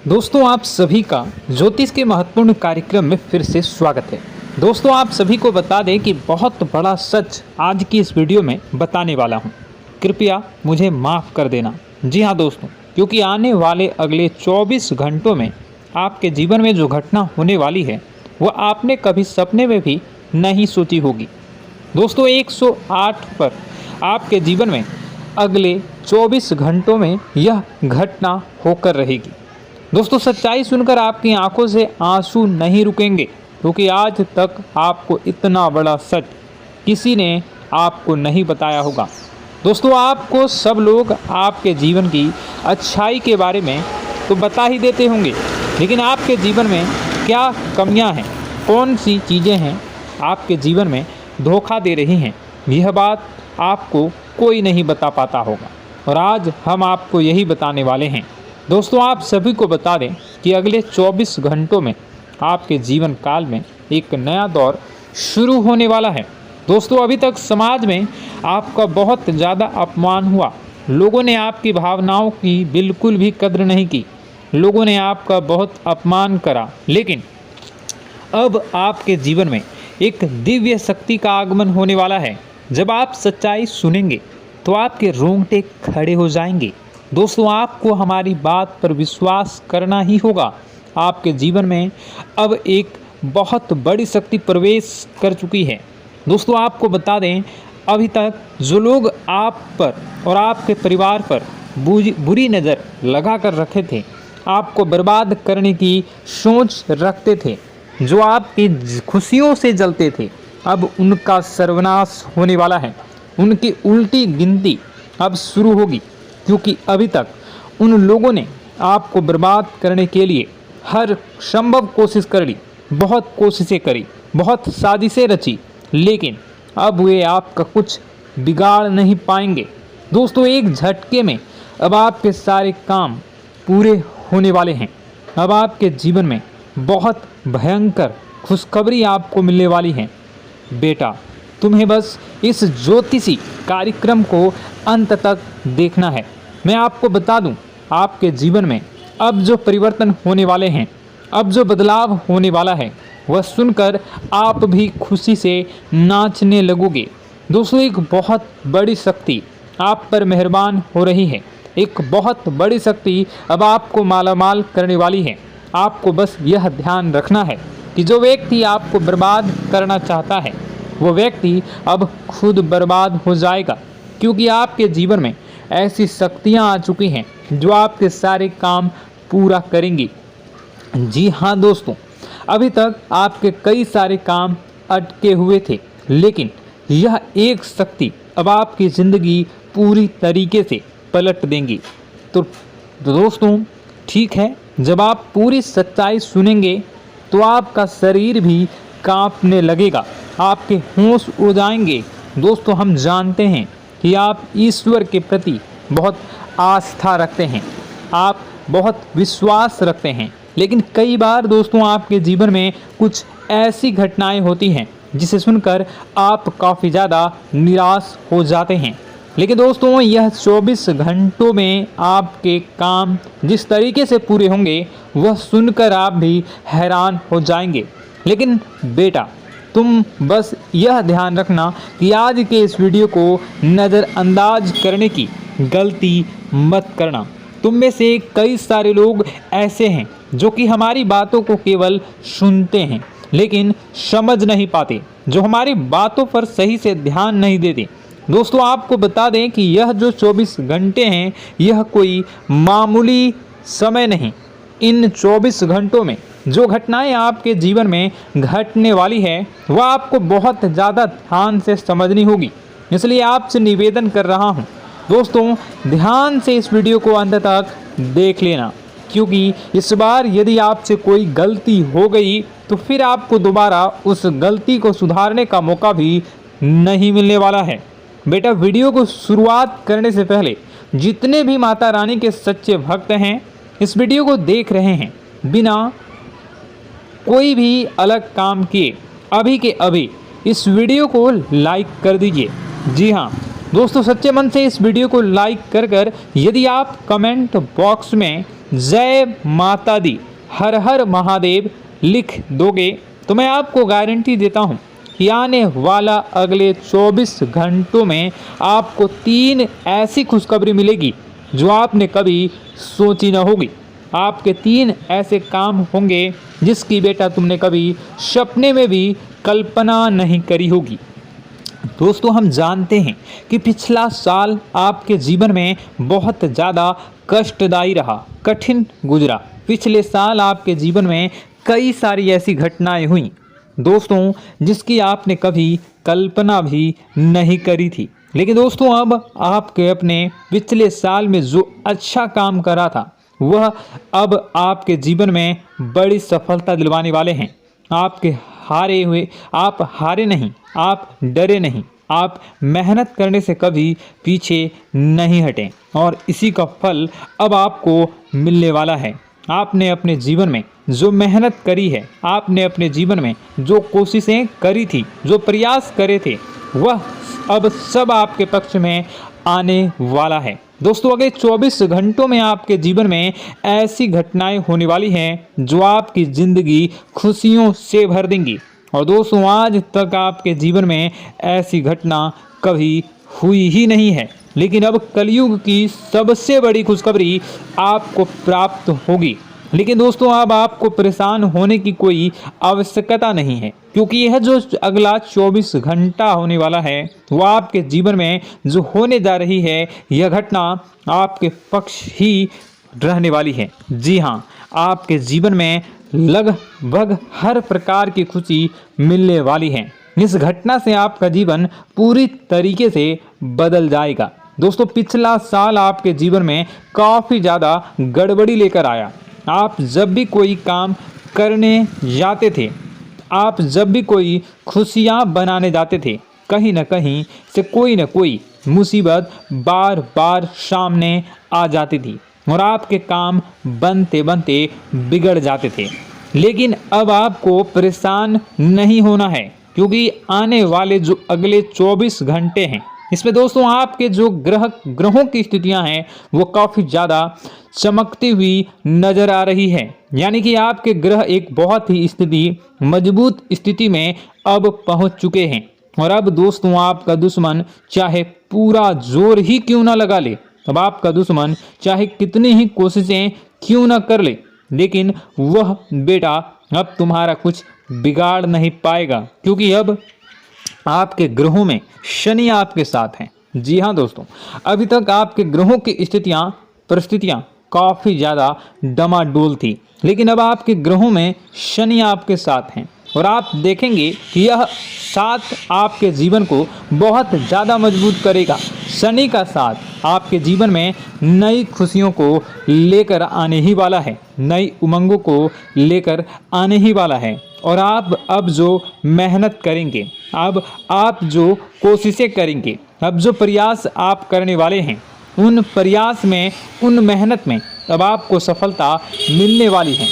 दोस्तों आप सभी का ज्योतिष के महत्वपूर्ण कार्यक्रम में फिर से स्वागत है। दोस्तों आप सभी को बता दें कि बहुत बड़ा सच आज की इस वीडियो में बताने वाला हूं। कृपया मुझे माफ़ कर देना। जी हां दोस्तों, क्योंकि आने वाले अगले 24 घंटों में आपके जीवन में जो घटना होने वाली है वह आपने कभी सपने में भी नहीं सोची होगी। दोस्तों 108 पर आपके जीवन में अगले 24 घंटों में यह घटना होकर रहेगी। दोस्तों सच्चाई सुनकर आपकी आंखों से आंसू नहीं रुकेंगे, क्योंकि आज तक आपको इतना बड़ा सच किसी ने आपको नहीं बताया होगा। दोस्तों आपको सब लोग आपके जीवन की अच्छाई के बारे में तो बता ही देते होंगे, लेकिन आपके जीवन में क्या कमियां हैं, कौन सी चीज़ें हैं आपके जीवन में धोखा दे रही हैं, यह बात आपको कोई नहीं बता पाता होगा। और आज हम आपको यही बताने वाले हैं। दोस्तों आप सभी को बता दें कि अगले 24 घंटों में आपके जीवन काल में एक नया दौर शुरू होने वाला है। दोस्तों अभी तक समाज में आपका बहुत ज़्यादा अपमान हुआ, लोगों ने आपकी भावनाओं की बिल्कुल भी कद्र नहीं की, लोगों ने आपका बहुत अपमान करा, लेकिन अब आपके जीवन में एक दिव्य शक्ति का आगमन होने वाला है। जब आप सच्चाई सुनेंगे तो आपके रोंगटे खड़े हो जाएंगे। दोस्तों आपको हमारी बात पर विश्वास करना ही होगा। आपके जीवन में अब एक बहुत बड़ी शक्ति प्रवेश कर चुकी है। दोस्तों आपको बता दें, अभी तक जो लोग आप पर और आपके परिवार पर बुरी नज़र लगा कर रखे थे, आपको बर्बाद करने की सोच रखते थे, जो आपकी खुशियों से जलते थे, अब उनका सर्वनाश होने वाला है। उनकी उल्टी गिनती अब शुरू होगी, क्योंकि अभी तक उन लोगों ने आपको बर्बाद करने के लिए हर संभव कोशिश कर ली, बहुत कोशिशें करी, बहुत साजिशें रची, लेकिन अब वे आपका कुछ बिगाड़ नहीं पाएंगे। दोस्तों एक झटके में अब आपके सारे काम पूरे होने वाले हैं। अब आपके जीवन में बहुत भयंकर खुशखबरी आपको मिलने वाली है। बेटा तुम्हें बस इस ज्योतिषी कार्यक्रम को अंत तक देखना है। मैं आपको बता दूं, आपके जीवन में अब जो परिवर्तन होने वाले हैं, अब जो बदलाव होने वाला है, वह सुनकर आप भी खुशी से नाचने लगोगे। दोस्तों एक बहुत बड़ी शक्ति आप पर मेहरबान हो रही है। एक बहुत बड़ी शक्ति अब आपको मालामाल करने वाली है। आपको बस यह ध्यान रखना है कि जो व्यक्ति आपको बर्बाद करना चाहता है, वो व्यक्ति अब खुद बर्बाद हो जाएगा, क्योंकि आपके जीवन में ऐसी शक्तियां आ चुकी हैं जो आपके सारे काम पूरा करेंगी। जी हाँ दोस्तों, अभी तक आपके कई सारे काम अटके हुए थे, लेकिन यह एक शक्ति अब आपकी ज़िंदगी पूरी तरीके से पलट देंगी। तो दोस्तों ठीक है, जब आप पूरी सच्चाई सुनेंगे तो आपका शरीर भी कांपने लगेगा, आपके होश उड़ जाएंगे। दोस्तों हम जानते हैं कि आप ईश्वर के प्रति बहुत आस्था रखते हैं, आप बहुत विश्वास रखते हैं, लेकिन कई बार दोस्तों आपके जीवन में कुछ ऐसी घटनाएं होती हैं जिसे सुनकर आप काफ़ी ज़्यादा निराश हो जाते हैं। लेकिन दोस्तों यह 24 घंटों में आपके काम जिस तरीके से पूरे होंगे वह सुनकर आप भी हैरान हो जाएंगे। लेकिन बेटा तुम बस यह ध्यान रखना कि आज के इस वीडियो को नज़रअंदाज करने की गलती मत करना। तुम में से कई सारे लोग ऐसे हैं जो कि हमारी बातों को केवल सुनते हैं लेकिन समझ नहीं पाते, जो हमारी बातों पर सही से ध्यान नहीं देते। दोस्तों आपको बता दें कि यह जो 24 घंटे हैं यह कोई मामूली समय नहीं। इन 24 घंटों में जो घटनाएं आपके जीवन में घटने वाली है वह आपको बहुत ज़्यादा ध्यान से समझनी होगी। इसलिए आपसे निवेदन कर रहा हूं दोस्तों, ध्यान से इस वीडियो को अंत तक देख लेना, क्योंकि इस बार यदि आपसे कोई गलती हो गई तो फिर आपको दोबारा उस गलती को सुधारने का मौका भी नहीं मिलने वाला है। बेटा वीडियो को शुरुआत करने से पहले जितने भी माता रानी के सच्चे भक्त हैं इस वीडियो को देख रहे हैं, बिना कोई भी अलग काम किए अभी के अभी इस वीडियो को लाइक कर दीजिए। जी हाँ दोस्तों, सच्चे मन से इस वीडियो को लाइक कर यदि आप कमेंट बॉक्स में जय माता दी, हर हर महादेव लिख दोगे तो मैं आपको गारंटी देता हूँ कि आने वाला अगले 24 घंटों में आपको 3 ऐसी खुशखबरी मिलेगी जो आपने कभी सोची न होगी। आपके 3 ऐसे काम होंगे जिसकी बेटा तुमने कभी सपने में भी कल्पना नहीं करी होगी। दोस्तों, हम जानते हैं कि पिछला साल आपके जीवन में बहुत ज़्यादा कष्टदायी रहा, कठिन गुजरा। पिछले साल आपके जीवन में कई सारी ऐसी घटनाएं हुई दोस्तों जिसकी आपने कभी कल्पना भी नहीं करी थी। लेकिन दोस्तों, अब आपके अपने पिछले साल में जो अच्छा काम करा था वह अब आपके जीवन में बड़ी सफलता दिलवाने वाले हैं। आप हारे नहीं, आप डरे नहीं, आप मेहनत करने से कभी पीछे नहीं हटें और इसी का फल अब आपको मिलने वाला है। आपने अपने जीवन में जो मेहनत करी है, आपने अपने जीवन में जो कोशिशें करी थी, जो प्रयास करे थे, वह अब सब आपके पक्ष में आने वाला है। दोस्तों, अगले 24 घंटों में आपके जीवन में ऐसी घटनाएं होने वाली हैं जो आपकी ज़िंदगी खुशियों से भर देंगी। और दोस्तों, आज तक आपके जीवन में ऐसी घटना कभी हुई ही नहीं है, लेकिन अब कलयुग की सबसे बड़ी खुशखबरी आपको प्राप्त होगी। लेकिन दोस्तों, अब आपको परेशान होने की कोई आवश्यकता नहीं है, क्योंकि यह जो अगला 24 घंटा होने वाला है वह आपके जीवन में जो होने जा रही है यह घटना आपके पक्ष ही रहने वाली है। जी हाँ, आपके जीवन में लगभग हर प्रकार की खुशी मिलने वाली है। इस घटना से आपका जीवन पूरी तरीके से बदल जाएगा। दोस्तों, पिछला साल आपके जीवन में काफ़ी ज़्यादा गड़बड़ी लेकर आया। आप जब भी कोई काम करने जाते थे, आप जब भी कोई खुशियाँ बनाने जाते थे, कहीं न कहीं से कोई न कोई मुसीबत बार बार सामने आ जाती थी और आपके काम बनते बनते बिगड़ जाते थे। लेकिन अब आपको परेशान नहीं होना है, क्योंकि आने वाले जो अगले 24 घंटे हैं इसमें दोस्तों आपके जो ग्रहों की स्थितियां हैं वो काफ़ी ज़्यादा चमकती हुई नज़र आ रही है। यानी कि आपके ग्रह एक बहुत ही मजबूत स्थिति में अब पहुंच चुके हैं। और अब दोस्तों, आपका दुश्मन चाहे पूरा जोर ही क्यों ना लगा ले, अब आपका दुश्मन चाहे कितनी ही कोशिशें क्यों ना कर ले, लेकिन वह बेटा अब तुम्हारा कुछ बिगाड़ नहीं पाएगा, क्योंकि अब आपके ग्रहों में शनि आपके साथ हैं। जी हाँ दोस्तों, अभी तक आपके ग्रहों की परिस्थितियाँ काफ़ी ज़्यादा डमाडोल थी, लेकिन अब आपके ग्रहों में शनि आपके साथ हैं और आप देखेंगे कि यह साथ आपके जीवन को बहुत ज़्यादा मजबूत करेगा। शनि का साथ आपके जीवन में नई खुशियों को लेकर आने ही वाला है, नई उमंगों को लेकर आने ही वाला है। और आप अब जो मेहनत करेंगे, अब आप जो कोशिशें करेंगे, अब जो प्रयास आप करने वाले हैं, उन प्रयास में, उन मेहनत में अब आपको सफलता मिलने वाली है।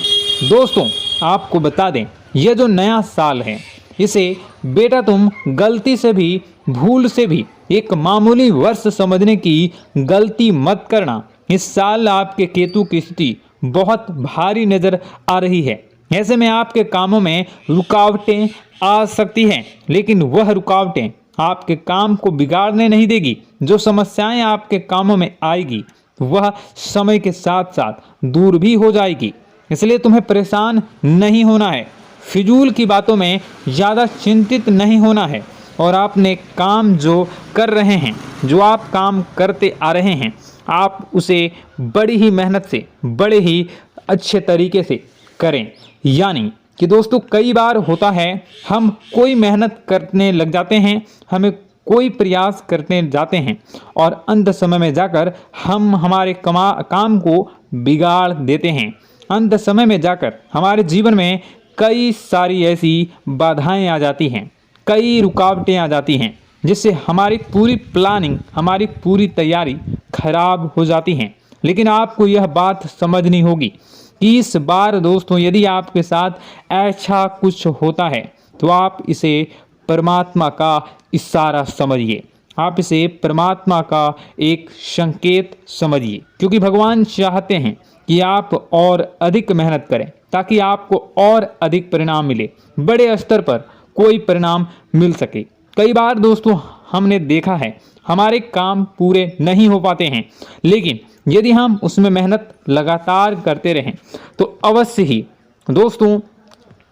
दोस्तों, आपको बता दें, यह जो नया साल है इसे बेटा तुम गलती से भी, भूल से भी एक मामूली वर्ष समझने की गलती मत करना। इस साल आपके केतु की स्थिति बहुत भारी नज़र आ रही है। ऐसे में आपके कामों में रुकावटें आ सकती हैं, लेकिन वह रुकावटें आपके काम को बिगाड़ने नहीं देगी। जो समस्याएं आपके कामों में आएगी वह समय के साथ साथ दूर भी हो जाएगी। इसलिए तुम्हें परेशान नहीं होना है, फिजूल की बातों में ज़्यादा चिंतित नहीं होना है। और आपने काम जो कर रहे हैं, जो आप काम करते आ रहे हैं, आप उसे बड़ी ही मेहनत से, बड़े ही अच्छे तरीके से करें। यानी कि दोस्तों, कई बार होता है हम कोई मेहनत करने लग जाते हैं, हमें कोई प्रयास करने जाते हैं और अंत समय में जाकर हम हमारे काम को बिगाड़ देते हैं। अंत समय में जाकर हमारे जीवन में कई सारी ऐसी बाधाएं आ जाती हैं, कई रुकावटें आ जाती हैं, जिससे हमारी पूरी प्लानिंग, हमारी पूरी तैयारी खराब हो जाती हैं। लेकिन आपको यह बात समझनी होगी कि इस बार दोस्तों, यदि आपके साथ ऐसा कुछ होता है तो आप इसे परमात्मा का इशारा समझिए। आप इसे परमात्मा का एक संकेत समझिए, क्योंकि भगवान चाहते हैं कि आप और अधिक मेहनत करें ताकि आपको और अधिक परिणाम मिले, बड़े स्तर पर कोई परिणाम मिल सके। कई बार दोस्तों हमने देखा है हमारे काम पूरे नहीं हो पाते हैं, लेकिन यदि हम उसमें मेहनत लगातार करते रहें तो अवश्य ही दोस्तों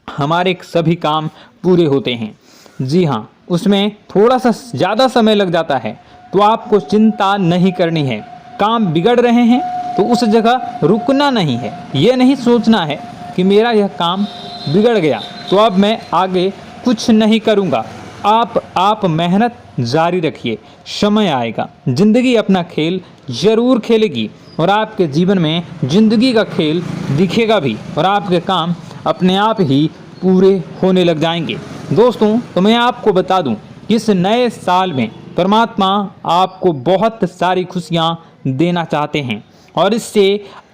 हमारे सभी काम पूरे होते हैं। जी हाँ, उसमें थोड़ा सा ज़्यादा समय लग जाता है तो आपको चिंता नहीं करनी है। काम बिगड़ रहे हैं तो उस जगह रुकना नहीं है, ये नहीं सोचना है कि मेरा यह काम बिगड़ गया तो अब मैं आगे कुछ नहीं करूँगा। आप मेहनत जारी रखिए, समय आएगा, ज़िंदगी अपना खेल ज़रूर खेलेगी और आपके जीवन में ज़िंदगी का खेल दिखेगा भी और आपके काम अपने आप ही पूरे होने लग जाएंगे। दोस्तों तो मैं आपको बता दूं कि इस नए साल में परमात्मा आपको बहुत सारी खुशियां देना चाहते हैं और इससे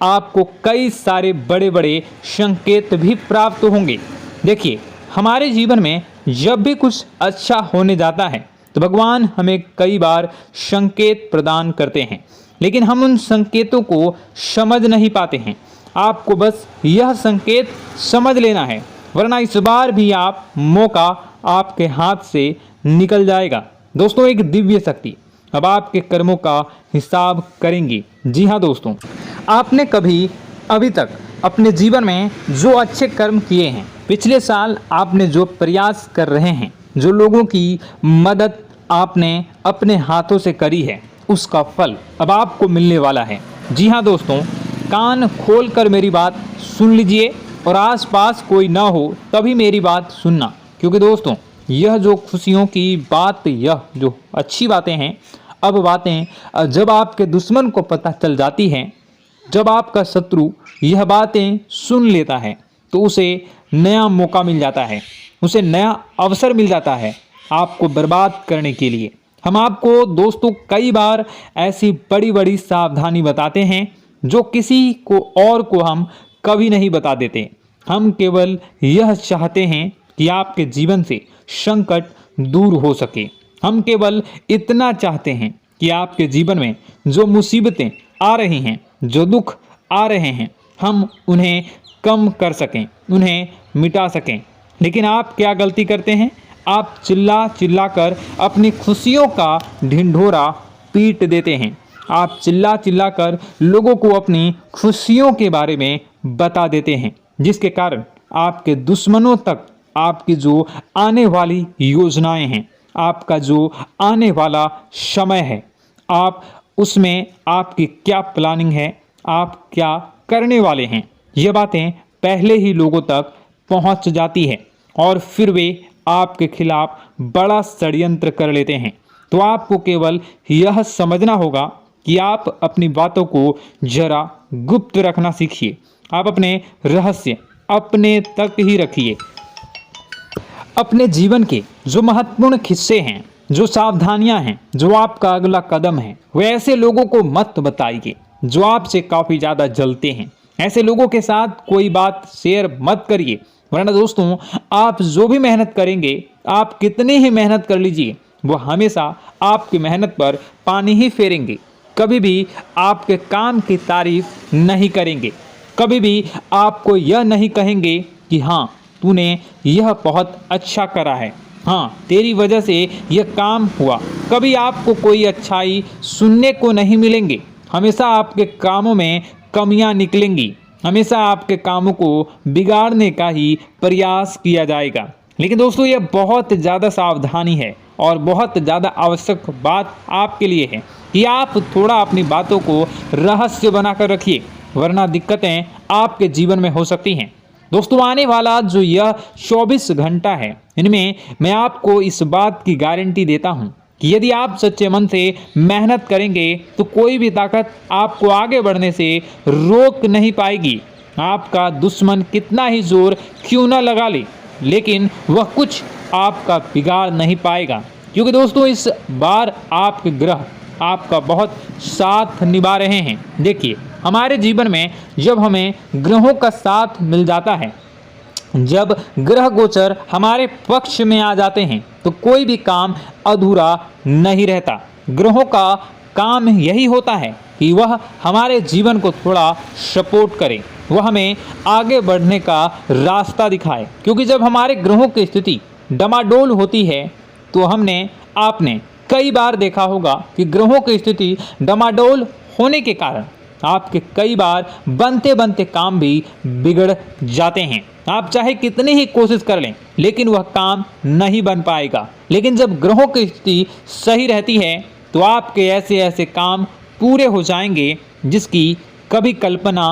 आपको कई सारे बड़े बड़े संकेत भी प्राप्त होंगे। देखिए, हमारे जीवन में जब भी कुछ अच्छा होने जाता है तो भगवान हमें कई बार संकेत प्रदान करते हैं, लेकिन हम उन संकेतों को समझ नहीं पाते हैं। आपको बस यह संकेत समझ लेना है, वरना इस बार भी आप मौका आपके हाथ से निकल जाएगा। दोस्तों, एक दिव्य शक्ति अब आपके कर्मों का हिसाब करेंगी। जी हाँ दोस्तों, आपने कभी अभी तक अपने जीवन में जो अच्छे कर्म किए हैं, पिछले साल आपने जो प्रयास कर रहे हैं, जो लोगों की मदद आपने अपने हाथों से करी है, उसका फल अब आपको मिलने वाला है। जी हाँ दोस्तों, कान खोलकर मेरी बात सुन लीजिए और आसपास कोई ना हो तभी मेरी बात सुनना, क्योंकि दोस्तों यह जो खुशियों की बात, यह जो अच्छी बातें हैं, अब बातें जब आपके दुश्मन को पता चल जाती हैं, जब आपका शत्रु यह बातें सुन लेता है तो उसे नया मौका मिल जाता है, उसे नया अवसर मिल जाता है आपको बर्बाद करने के लिए। हम आपको दोस्तों कई बार ऐसी बड़ी बड़ी सावधानी बताते हैं जो किसी को और को हम कभी नहीं बता देते। हम केवल यह चाहते हैं कि आपके जीवन से संकट दूर हो सके। हम केवल इतना चाहते हैं कि आपके जीवन में जो मुसीबतें आ रही हैं, जो दुख आ रहे हैं, हम उन्हें कम कर सकें, उन्हें मिटा सकें। लेकिन आप क्या गलती करते हैं? आप चिल्ला चिल्ला कर अपनी खुशियों का ढिंढोरा पीट देते हैं। आप चिल्ला चिल्ला कर लोगों को अपनी खुशियों के बारे में बता देते हैं, जिसके कारण आपके दुश्मनों तक आपकी जो आने वाली योजनाएं हैं, आपका जो आने वाला समय है, आप उसमें आपकी क्या प्लानिंग है, आप क्या करने वाले हैं, ये बातें पहले ही लोगों तक पहुंच जाती है और फिर वे आपके खिलाफ बड़ा षड्यंत्र कर लेते हैं। तो आपको केवल यह समझना होगा कि आप अपनी बातों को जरा गुप्त रखना सीखिए। आप अपने रहस्य अपने तक ही रखिए। अपने जीवन के जो महत्वपूर्ण हिस्से हैं, जो सावधानियां हैं, जो आपका अगला कदम है, वे ऐसे लोगों को मत बताइए जो आपसे काफ़ी ज़्यादा जलते हैं। ऐसे लोगों के साथ कोई बात शेयर मत करिए, वरना दोस्तों आप जो भी मेहनत करेंगे, आप कितनी ही मेहनत कर लीजिए, वो हमेशा आपकी मेहनत पर पानी ही फेरेंगे। कभी भी आपके काम की तारीफ नहीं करेंगे, कभी भी आपको यह नहीं कहेंगे कि हाँ तूने यह बहुत अच्छा करा है, हाँ तेरी वजह से यह काम हुआ। कभी आपको कोई अच्छाई सुनने को नहीं मिलेंगे। हमेशा आपके कामों में कमियां निकलेंगी, हमेशा आपके कामों को बिगाड़ने का ही प्रयास किया जाएगा। लेकिन दोस्तों यह बहुत ज़्यादा सावधानी है और बहुत ज़्यादा आवश्यक बात आपके लिए है कि आप थोड़ा अपनी बातों को रहस्य बनाकर रखिए, वरना दिक्कतें आपके जीवन में हो सकती हैं। दोस्तों आने वाला जो यह 24 घंटा है, इनमें मैं आपको इस बात की गारंटी देता हूँ कि यदि आप सच्चे मन से मेहनत करेंगे तो कोई भी ताकत आपको आगे बढ़ने से रोक नहीं पाएगी। आपका दुश्मन कितना ही जोर क्यों न लगा ले, लेकिन वह कुछ आपका बिगाड़ नहीं पाएगा, क्योंकि दोस्तों इस बार आपके ग्रह आपका बहुत साथ निभा रहे हैं। देखिए, हमारे जीवन में जब हमें ग्रहों का साथ मिल जाता है जब ग्रह गोचर हमारे पक्ष में आ जाते हैं तो कोई भी काम अधूरा नहीं रहता। ग्रहों का काम यही होता है कि वह हमारे जीवन को थोड़ा सपोर्ट करे, वह हमें आगे बढ़ने का रास्ता दिखाए। क्योंकि जब हमारे ग्रहों की स्थिति डमाडोल होती है तो आपने कई बार देखा होगा कि ग्रहों की स्थिति डमाडोल होने के कारण आपके कई बार बनते बनते काम भी बिगड़ जाते हैं। आप चाहे कितनी ही कोशिश कर लें लेकिन वह काम नहीं बन पाएगा। लेकिन जब ग्रहों की स्थिति सही रहती है तो आपके ऐसे ऐसे काम पूरे हो जाएंगे जिसकी कभी कल्पना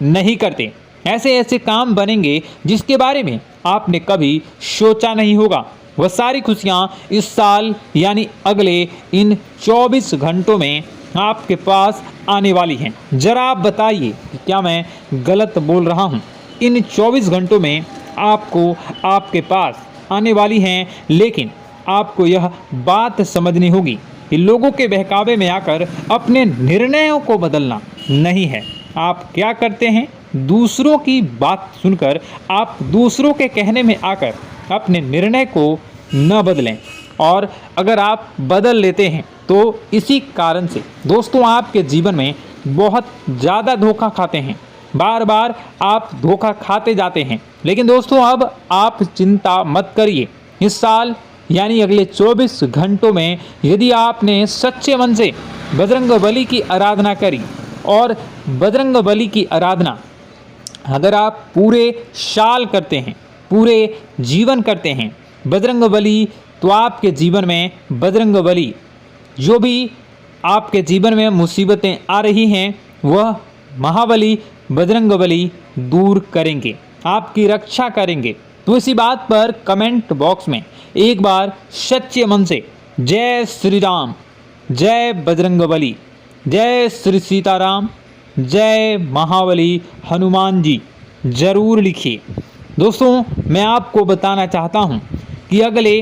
नहीं करते। ऐसे ऐसे काम बनेंगे जिसके बारे में आपने कभी सोचा नहीं होगा। वह सारी खुशियाँ इस साल यानी अगले इन 24 घंटों में आपके पास आने वाली हैं। जरा आप बताइए कि क्या मैं गलत बोल रहा हूँ? इन 24 घंटों में आपको आपके पास आने वाली हैं, लेकिन आपको यह बात समझनी होगी कि लोगों के बहकावे में आकर अपने निर्णयों को बदलना नहीं है। आप क्या करते हैं? दूसरों की बात सुनकर आप दूसरों के कहने में आकर अपने निर्णय को न बदलें, और अगर आप बदल लेते हैं तो इसी कारण से दोस्तों आपके जीवन में बहुत ज़्यादा धोखा खाते हैं। बार बार आप धोखा खाते जाते हैं। लेकिन दोस्तों अब आप चिंता मत करिए। इस साल यानी अगले 24 घंटों में यदि आपने सच्चे मन से बजरंगबली की आराधना करी, और बजरंगबली की आराधना अगर आप पूरे साल करते हैं, पूरे जीवन करते हैं बजरंगबली, तो आपके जीवन में बजरंगबली जो भी आपके जीवन में मुसीबतें आ रही हैं वह महाबली बजरंगबली दूर करेंगे, आपकी रक्षा करेंगे। तो इसी बात पर कमेंट बॉक्स में एक बार सच्चे मन से जय श्री राम, जय बजरंगबली, जय श्री सीताराम, जय महाबली हनुमान जी जरूर लिखिए। दोस्तों मैं आपको बताना चाहता हूँ कि अगले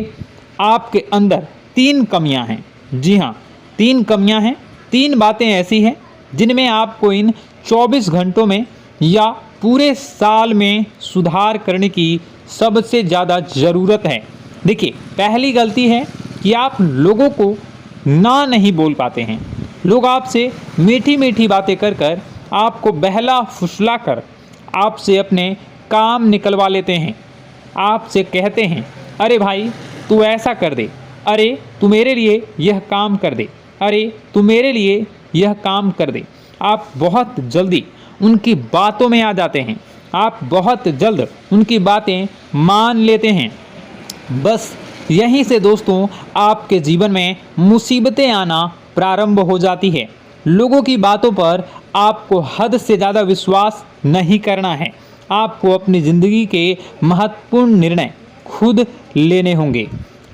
आपके अंदर 3 कमियां हैं। जी हाँ, 3 कमियां हैं। 3 बातें ऐसी हैं जिनमें आपको इन 24 घंटों में या पूरे साल में सुधार करने की सबसे ज़्यादा ज़रूरत है। देखिए, पहली गलती है कि आप लोगों को ना नहीं बोल पाते हैं। लोग आपसे मीठी मीठी बातें कर कर आपको बहला फुसला कर आपसे अपने काम निकलवा लेते हैं। आपसे कहते हैं, अरे भाई तू ऐसा कर दे, अरे तू मेरे लिए यह काम कर दे, अरे तू मेरे लिए यह काम कर दे। आप बहुत जल्दी उनकी बातों में आ जाते हैं, आप बहुत जल्द उनकी बातें मान लेते हैं। बस यहीं से दोस्तों आपके जीवन में मुसीबतें आना प्रारंभ हो जाती है। लोगों की बातों पर आपको हद से ज़्यादा विश्वास नहीं करना है। आपको अपनी ज़िंदगी के महत्वपूर्ण निर्णय खुद लेने होंगे।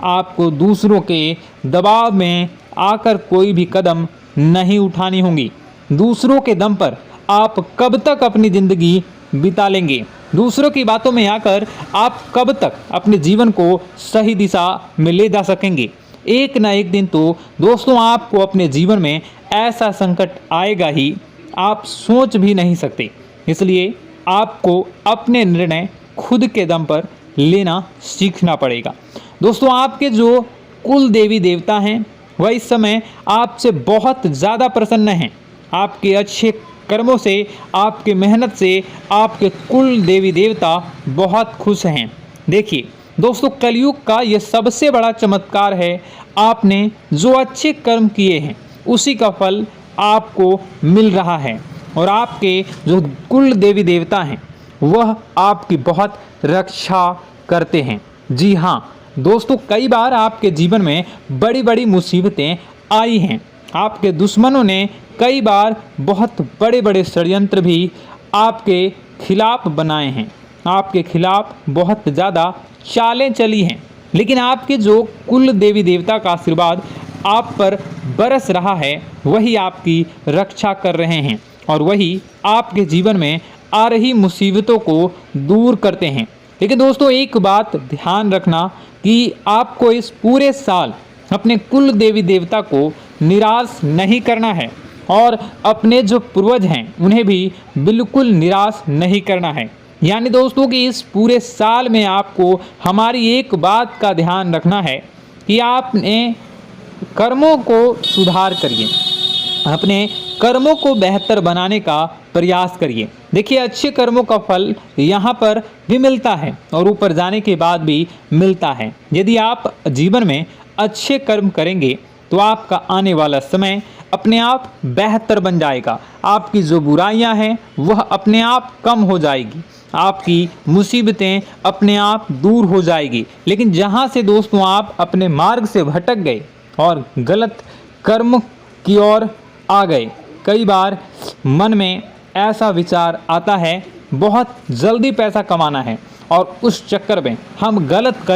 आपको दूसरों के दबाव में आकर कोई भी कदम नहीं उठानी होगी। दूसरों के दम पर आप कब तक अपनी ज़िंदगी बिता लेंगे? दूसरों की बातों में आकर आप कब तक अपने जीवन को सही दिशा में ले जा सकेंगे? एक ना एक दिन तो दोस्तों आपको अपने जीवन में ऐसा संकट आएगा ही, आप सोच भी नहीं सकते। इसलिए आपको अपने निर्णय खुद के दम पर लेना सीखना पड़ेगा। दोस्तों आपके जो कुल देवी देवता हैं वह इस समय आपसे बहुत ज़्यादा प्रसन्न हैं। आपके अच्छे कर्मों से, आपके मेहनत से आपके कुल देवी देवता बहुत खुश हैं। देखिए दोस्तों, कलयुग का ये सबसे बड़ा चमत्कार है। आपने जो अच्छे कर्म किए हैं उसी का फल आपको मिल रहा है, और आपके जो कुल देवी देवता हैं वह आपकी बहुत रक्षा करते हैं। जी हाँ दोस्तों, कई बार आपके जीवन में बड़ी बड़ी मुसीबतें आई हैं। आपके दुश्मनों ने कई बार बहुत बड़े बड़े षड्यंत्र भी आपके खिलाफ बनाए हैं, आपके खिलाफ बहुत ज़्यादा चालें चली हैं। लेकिन आपके जो कुल देवी देवता का आशीर्वाद आप पर बरस रहा है वही आपकी रक्षा कर रहे हैं, और वही आपके जीवन में आ रही मुसीबतों को दूर करते हैं। लेकिन दोस्तों एक बात ध्यान रखना कि आपको इस पूरे साल अपने कुल देवी देवता को निराश नहीं करना है, और अपने जो पूर्वज हैं उन्हें भी बिल्कुल निराश नहीं करना है। यानी दोस्तों कि इस पूरे साल में आपको हमारी एक बात का ध्यान रखना है कि आपने कर्मों को सुधार करिए, अपने कर्मों को बेहतर बनाने का प्रयास करिए। देखिए, अच्छे कर्मों का फल यहाँ पर भी मिलता है और ऊपर जाने के बाद भी मिलता है। यदि आप जीवन में अच्छे कर्म करेंगे तो आपका आने वाला समय अपने आप बेहतर बन जाएगा। आपकी जो बुराइयां हैं वह अपने आप कम हो जाएगी, आपकी मुसीबतें अपने आप दूर हो जाएगी। लेकिन जहां से दोस्तों आप अपने मार्ग से भटक गए और गलत कर्म की ओर आ गए, कई बार मन में ऐसा विचार आता है बहुत जल्दी पैसा कमाना है और उस चक्कर में हम गलत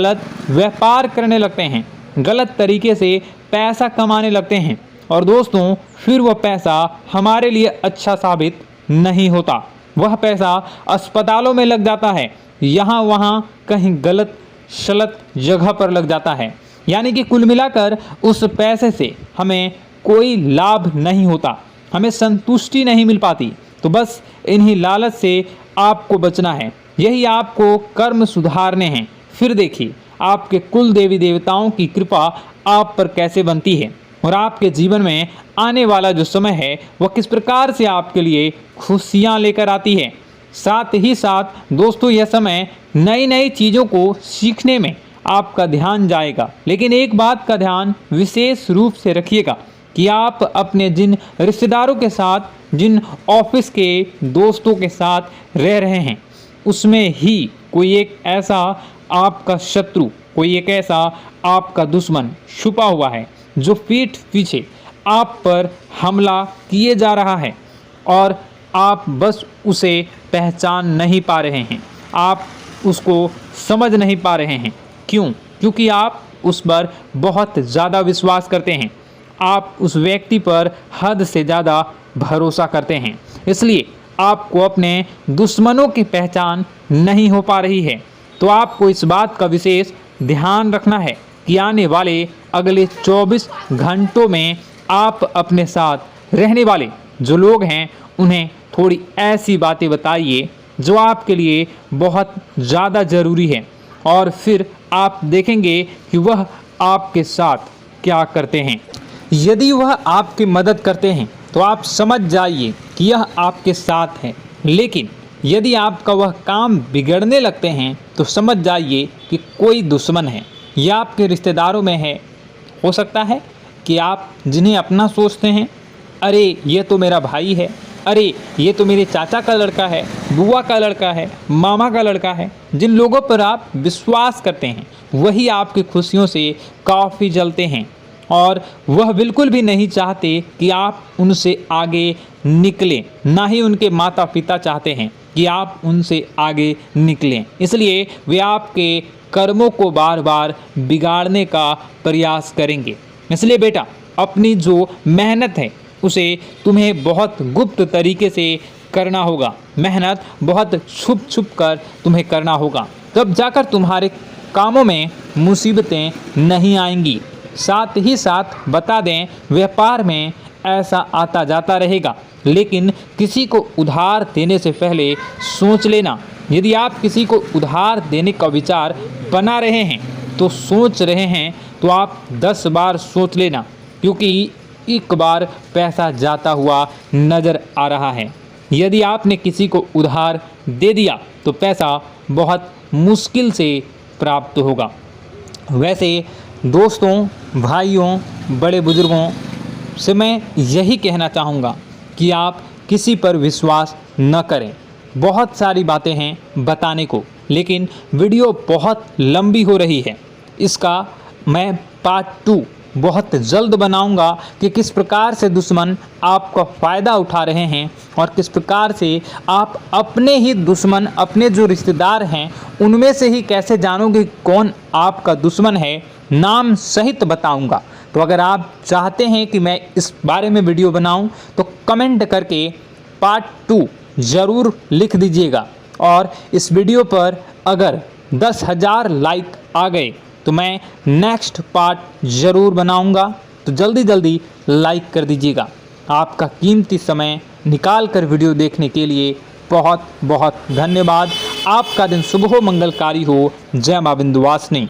व्यापार करने लगते हैं, गलत तरीके से पैसा कमाने लगते हैं और दोस्तों फिर वह पैसा हमारे लिए अच्छा साबित नहीं होता। वह पैसा अस्पतालों में लग जाता है, यहाँ वहाँ कहीं गलत शलत जगह पर लग जाता है। यानी कि कुल मिलाकर उस पैसे से हमें कोई लाभ नहीं होता, हमें संतुष्टि नहीं मिल पाती। तो बस इन्हीं लालच से आपको बचना है, यही आपको कर्म सुधारने हैं। फिर देखिए आपके कुल देवी देवताओं की कृपा आप पर कैसे बनती है और आपके जीवन में आने वाला जो समय है वह किस प्रकार से आपके लिए खुशियाँ लेकर आती है। साथ ही साथ दोस्तों यह समय नई नई चीज़ों को सीखने में आपका ध्यान जाएगा। लेकिन एक बात का ध्यान विशेष रूप से रखिएगा कि आप अपने जिन रिश्तेदारों के साथ, जिन ऑफिस के दोस्तों के साथ रह रहे हैं, उसमें ही कोई एक ऐसा आपका शत्रु, कोई एक ऐसा आपका दुश्मन छुपा हुआ है जो पीठ पीछे आप पर हमला किए जा रहा है और आप बस उसे पहचान नहीं पा रहे हैं, आप उसको समझ नहीं पा रहे हैं। क्यों? क्योंकि आप उस पर बहुत ज़्यादा विश्वास करते हैं, आप उस व्यक्ति पर हद से ज़्यादा भरोसा करते हैं, इसलिए आपको अपने दुश्मनों की पहचान नहीं हो पा रही है। तो आपको इस बात का विशेष ध्यान रखना है कि आने वाले अगले 24 घंटों में आप अपने साथ रहने वाले जो लोग हैं उन्हें थोड़ी ऐसी बातें बताइए जो आपके लिए बहुत ज़्यादा ज़रूरी है और फिर आप देखेंगे कि वह आपके साथ क्या करते हैं। यदि वह आपकी मदद करते हैं तो आप समझ जाइए कि यह आपके साथ है, लेकिन यदि आपका वह काम बिगड़ने लगते हैं तो समझ जाइए कि कोई दुश्मन है या आपके रिश्तेदारों में है। हो सकता है कि आप जिन्हें अपना सोचते हैं, अरे ये तो मेरा भाई है, अरे ये तो मेरे चाचा का लड़का है, बुआ का लड़का है, मामा का लड़का है, जिन लोगों पर आप विश्वास करते हैं वही आपकी खुशियों से काफ़ी जलते हैं और वह बिल्कुल भी नहीं चाहते कि आप उनसे आगे निकलें, ना ही उनके माता पिता चाहते हैं कि आप उनसे आगे निकलें। इसलिए वे आपके कर्मों को बार बार बिगाड़ने का प्रयास करेंगे। इसलिए बेटा, अपनी जो मेहनत है उसे तुम्हें बहुत गुप्त तरीके से करना होगा, मेहनत बहुत छुप छुप कर तुम्हें करना होगा, तब जाकर तुम्हारे कामों में मुसीबतें नहीं आएंगी। साथ ही साथ बता दें, व्यापार में ऐसा आता जाता रहेगा, लेकिन किसी को उधार देने से पहले सोच लेना। यदि आप किसी को उधार देने का विचार बना रहे हैं तो सोच रहे हैं तो आप 10 बार सोच लेना, क्योंकि एक बार पैसा जाता हुआ नज़र आ रहा है। यदि आपने किसी को उधार दे दिया तो पैसा बहुत मुश्किल से प्राप्त होगा। वैसे दोस्तों, भाइयों, बड़े बुजुर्गों से मैं यही कहना चाहूँगा कि आप किसी पर विश्वास न करें। बहुत सारी बातें हैं बताने को, लेकिन वीडियो बहुत लंबी हो रही है। इसका मैं पार्ट 2 बहुत जल्द बनाऊंगा कि किस प्रकार से दुश्मन आपका फ़ायदा उठा रहे हैं और किस प्रकार से आप अपने ही दुश्मन, अपने जो रिश्तेदार हैं उनमें से ही कैसे जानोगे कौन आपका दुश्मन है, नाम सहित बताऊंगा। तो अगर आप चाहते हैं कि मैं इस बारे में वीडियो बनाऊं तो कमेंट करके पार्ट 2 ज़रूर लिख दीजिएगा। और इस वीडियो पर अगर 10,000 लाइक आ गए तो मैं नेक्स्ट पार्ट ज़रूर बनाऊंगा। तो जल्दी जल्दी लाइक कर दीजिएगा। आपका कीमती समय निकाल कर वीडियो देखने के लिए बहुत बहुत धन्यवाद। आपका दिन शुभ हो, मंगलकारी हो। जय मां विंध्यवासिनी।